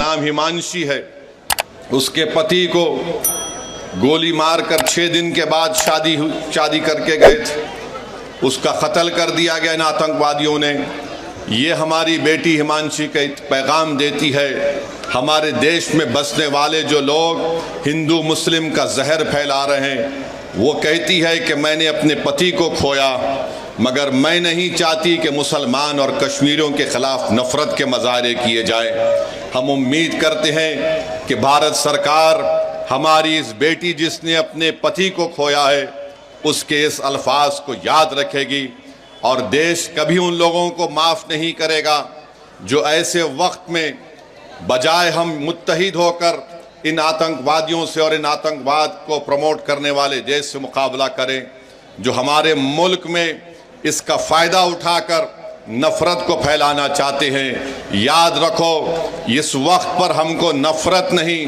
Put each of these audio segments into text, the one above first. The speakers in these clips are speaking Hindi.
नाम हिमांशी है, उसके पति को गोली मारकर 6 दिन के बाद शादी करके गए थे, उसका कत्ल कर दिया गया इन आतंकवादियों ने। ये हमारी बेटी हिमांशी का पैगाम देती है, हमारे देश में बसने वाले जो लोग हिंदू मुस्लिम का जहर फैला रहे हैं, वो कहती है कि मैंने अपने पति को खोया, मगर मैं नहीं चाहती कि मुसलमान और कश्मीरियों के ख़िलाफ़ नफ़रत के मज़ाहरे किए जाएं। हम उम्मीद करते हैं कि भारत सरकार हमारी इस बेटी जिसने अपने पति को खोया है उसके इस अल्फाज को याद रखेगी, और देश कभी उन लोगों को माफ़ नहीं करेगा जो ऐसे वक्त में बजाय हम मुत्तहिद होकर इन आतंकवादियों से और इन आतंकवाद को प्रमोट करने वाले देश से मुकाबला करें, जो हमारे मुल्क में इसका फ़ायदा उठाकर नफ़रत को फैलाना चाहते हैं। याद रखो, इस वक्त पर हमको नफ़रत नहीं,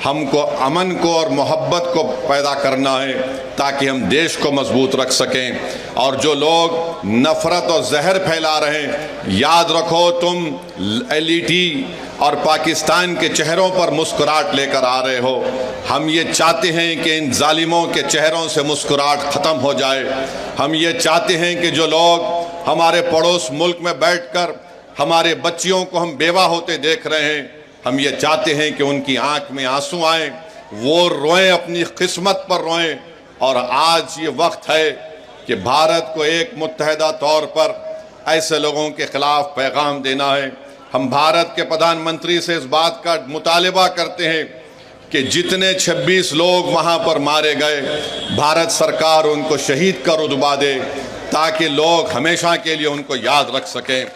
हमको अमन को और मोहब्बत को पैदा करना है ताकि हम देश को मजबूत रख सकें। और जो लोग नफ़रत और जहर फैला रहे हैं, याद रखो तुम LET और पाकिस्तान के चेहरों पर मुस्कुराहट लेकर आ रहे हो। हम ये चाहते हैं कि इन जालिमों के चेहरों से मुस्कुराहट ख़त्म हो जाए। हम ये चाहते हैं कि जो लोग हमारे पड़ोस मुल्क में बैठकर हमारे बच्चियों को हम बेवा होते देख रहे हैं, हम ये चाहते हैं कि उनकी आंख में आंसू आए, वो रोएं, अपनी किस्मत पर रोएं। और आज ये वक्त है कि भारत को एक मुत्तहिदा तौर पर ऐसे लोगों के ख़िलाफ़ पैगाम देना है। हम भारत के प्रधानमंत्री से इस बात का मुतालिबा करते हैं कि जितने 26 लोग वहाँ पर मारे गए, भारत सरकार उनको शहीद का रुतबा दे ताकि लोग हमेशा के लिए उनको याद रख सकें।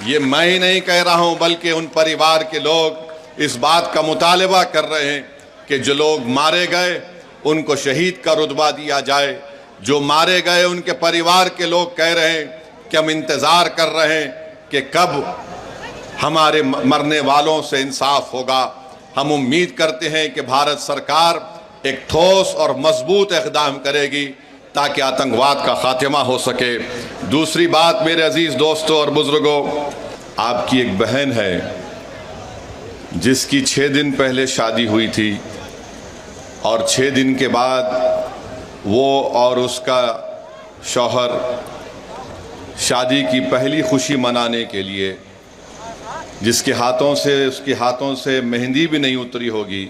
ये मैं ही नहीं कह रहा हूँ, बल्कि उन परिवार के लोग इस बात का मुतालिबा कर रहे हैं कि जो लोग मारे गए उनको शहीद का रुतबा दिया जाए। जो मारे गए उनके परिवार के लोग कह रहे हैं कि हम इंतज़ार कर रहे हैं कि कब हमारे मरने वालों से इंसाफ होगा। हम उम्मीद करते हैं कि भारत सरकार एक ठोस और मजबूत इक़दाम करेगी ताकि आतंकवाद का खात्मा हो सके। दूसरी बात मेरे अजीज़ दोस्तों और बुज़ुर्गों, आपकी एक बहन है जिसकी 6 दिन पहले शादी हुई थी और 6 दिन के बाद वो और उसका शौहर शादी की पहली खुशी मनाने के लिए, जिसके उसके हाथों से मेहंदी भी नहीं उतरी होगी,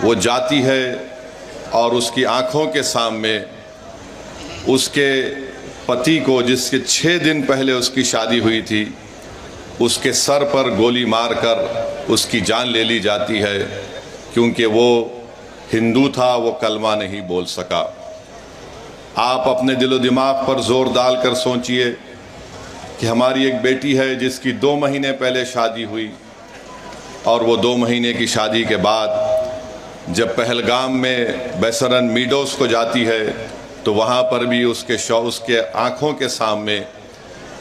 वो जाती है और उसकी आंखों के सामने उसके पति को, जिसके 6 दिन पहले उसकी शादी हुई थी, उसके सर पर गोली मारकर उसकी जान ले ली जाती है क्योंकि वो हिंदू था, वो कलमा नहीं बोल सका। आप अपने दिलो दिमाग पर जोर डालकर सोचिए कि हमारी एक बेटी है जिसकी 2 महीने पहले शादी हुई, और वो 2 महीने की शादी के बाद जब पहलगाम में बेसरन मीडोस को जाती है तो वहाँ पर भी उसके आँखों के सामने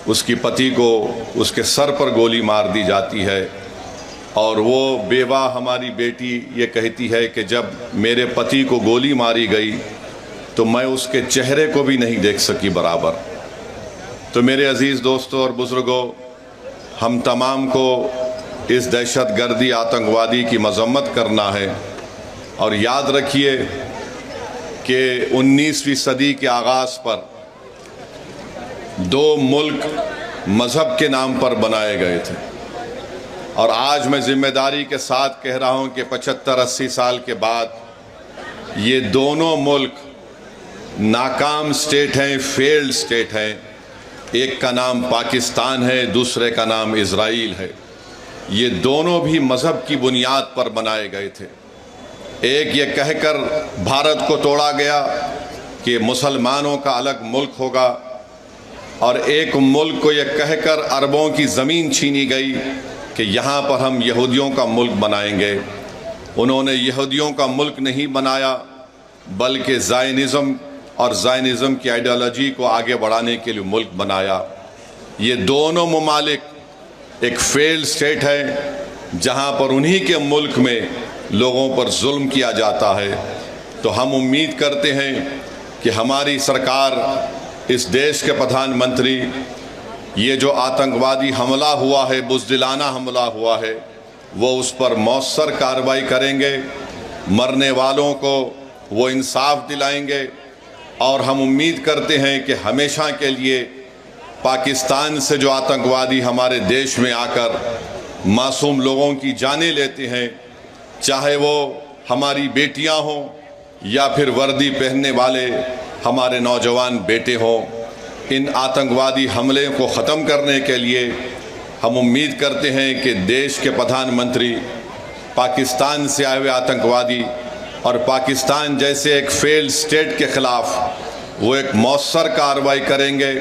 उसकी पति को उसके सर पर गोली मार दी जाती है। और वो बेवा हमारी बेटी ये कहती है कि जब मेरे पति को गोली मारी गई तो मैं उसके चेहरे को भी नहीं देख सकी बराबर। तो मेरे अजीज़ दोस्तों और बुज़ुर्गों, हम तमाम को इस दहशतगर्दी आतंकवादी की मज़म्मत करना है। और याद रखिए कि 19वीं सदी के आगाज़ पर 2 मुल्क मज़हब के नाम पर बनाए गए थे, और आज मैं ज़िम्मेदारी के साथ कह रहा हूँ कि 75-80 साल के बाद ये दोनों मुल्क नाकाम स्टेट हैं, फेल्ड स्टेट हैं। एक का नाम पाकिस्तान है, दूसरे का नाम इज़राइल है। ये दोनों भी मज़हब की बुनियाद पर बनाए गए थे। एक ये कहकर भारत को तोड़ा गया कि मुसलमानों का अलग मुल्क होगा, और एक मुल्क को ये कहकर अरबों की ज़मीन छीनी गई कि यहाँ पर हम यहूदियों का मुल्क बनाएंगे। उन्होंने यहूदियों का मुल्क नहीं बनाया, बल्कि ज़ायनिज़्म और ज़ायनिज़्म की आइडियोलॉजी को आगे बढ़ाने के लिए मुल्क बनाया। ये दोनों ममालिक एक फेल्ड स्टेट है जहाँ पर उन्हीं के मुल्क में लोगों पर जुल्म किया जाता है। तो हम उम्मीद करते हैं कि हमारी सरकार, इस देश के प्रधानमंत्री, ये जो आतंकवादी हमला हुआ है, बुज़दिलाना हमला हुआ है, वो उस पर मौसर कार्रवाई करेंगे, मरने वालों को वो इंसाफ दिलाएंगे। और हम उम्मीद करते हैं कि हमेशा के लिए पाकिस्तान से जो आतंकवादी हमारे देश में आकर मासूम लोगों की जानें लेते हैं, चाहे वो हमारी बेटियां हों या फिर वर्दी पहनने वाले हमारे नौजवान बेटे हों, इन आतंकवादी हमले को ख़त्म करने के लिए हम उम्मीद करते हैं कि देश के प्रधानमंत्री पाकिस्तान से आए हुए आतंकवादी और पाकिस्तान जैसे एक फेल्ड स्टेट के ख़िलाफ़ वो एक मौसर कार्रवाई करेंगे,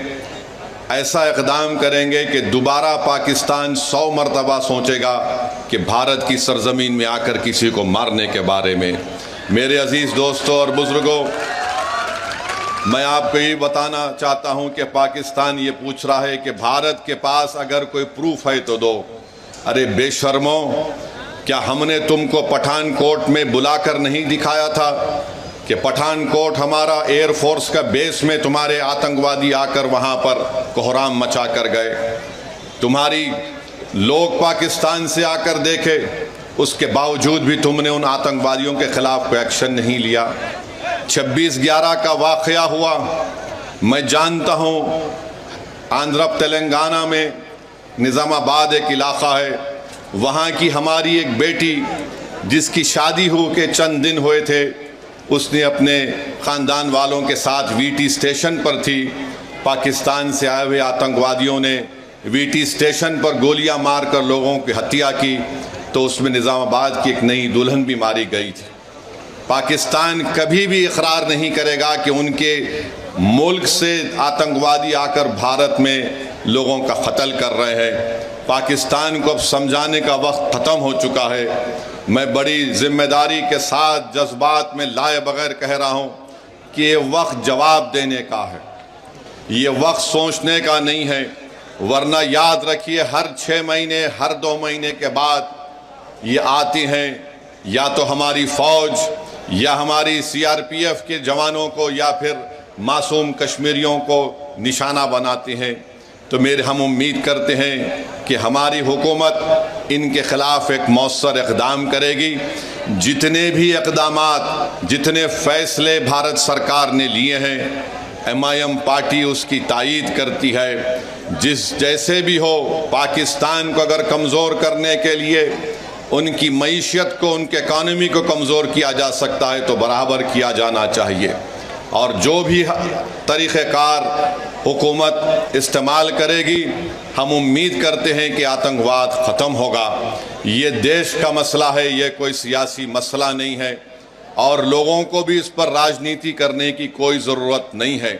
ऐसा इक़दाम करेंगे कि दोबारा पाकिस्तान 100 मरतबा सोचेगा कि भारत की सरज़मीन में आकर किसी को मारने के बारे में। मेरे अज़ीज़ दोस्तों और बुज़ुर्गों, मैं आपको ये बताना चाहता हूँ कि पाकिस्तान ये पूछ रहा है कि भारत के पास अगर कोई प्रूफ है तो दो। अरे बेशर्मो, क्या हमने तुमको पठानकोट में बुलाकर नहीं दिखाया था कि पठानकोट हमारा एयरफोर्स का बेस में तुम्हारे आतंकवादी आकर वहाँ पर कोहराम मचा कर गए? तुम्हारी लोग पाकिस्तान से आकर देखे, उसके बावजूद भी तुमने उन आतंकवादियों के ख़िलाफ़ कोई एक्शन नहीं लिया। 26/11 का वाक़या हुआ, मैं जानता हूँ आंध्र तेलंगाना में निज़ामाबाद एक इलाक़ा है, वहाँ की हमारी एक बेटी जिसकी शादी हो के चंद दिन हुए थे, उसने अपने ख़ानदान वालों के साथ वीटी स्टेशन पर थी। पाकिस्तान से आए हुए आतंकवादियों ने वीटी स्टेशन पर गोलियां मारकर लोगों की हत्या की, तो उसमें निज़ामाबाद की एक नई दुल्हन भी मारी गई थी। पाकिस्तान कभी भी इकरार नहीं करेगा कि उनके मुल्क से आतंकवादी आकर भारत में लोगों का कत्ल कर रहे हैं। पाकिस्तान को अब समझाने का वक्त ख़त्म हो चुका है। मैं बड़ी जिम्मेदारी के साथ जज्बात में लाए बगैर कह रहा हूँ कि ये वक्त जवाब देने का है, ये वक्त सोचने का नहीं है। वरना याद रखिए, हर 6 महीने, हर 2 महीने के बाद ये आती हैं, या तो हमारी फ़ौज या हमारी सीआरपीएफ के जवानों को या फिर मासूम कश्मीरियों को निशाना बनाती हैं। तो हम उम्मीद करते हैं कि हमारी हुकूमत इनके ख़िलाफ़ एक मौसर इक़दाम करेगी। जितने भी इक़दामात, जितने फ़ैसले भारत सरकार ने लिए हैं, MIM पार्टी उसकी तायीद करती है। जैसे भी हो, पाकिस्तान को अगर कमज़ोर करने के लिए उनकी मईशत को, उनके इकानमी को कमज़ोर किया जा सकता है तो बराबर किया जाना चाहिए। और जो भी तरीक़ेकार हुकूमत इस्तेमाल करेगी, हम उम्मीद करते हैं कि आतंकवाद ख़त्म होगा। ये देश का मसला है, ये कोई सियासी मसला नहीं है, और लोगों को भी इस पर राजनीति करने की कोई ज़रूरत नहीं है।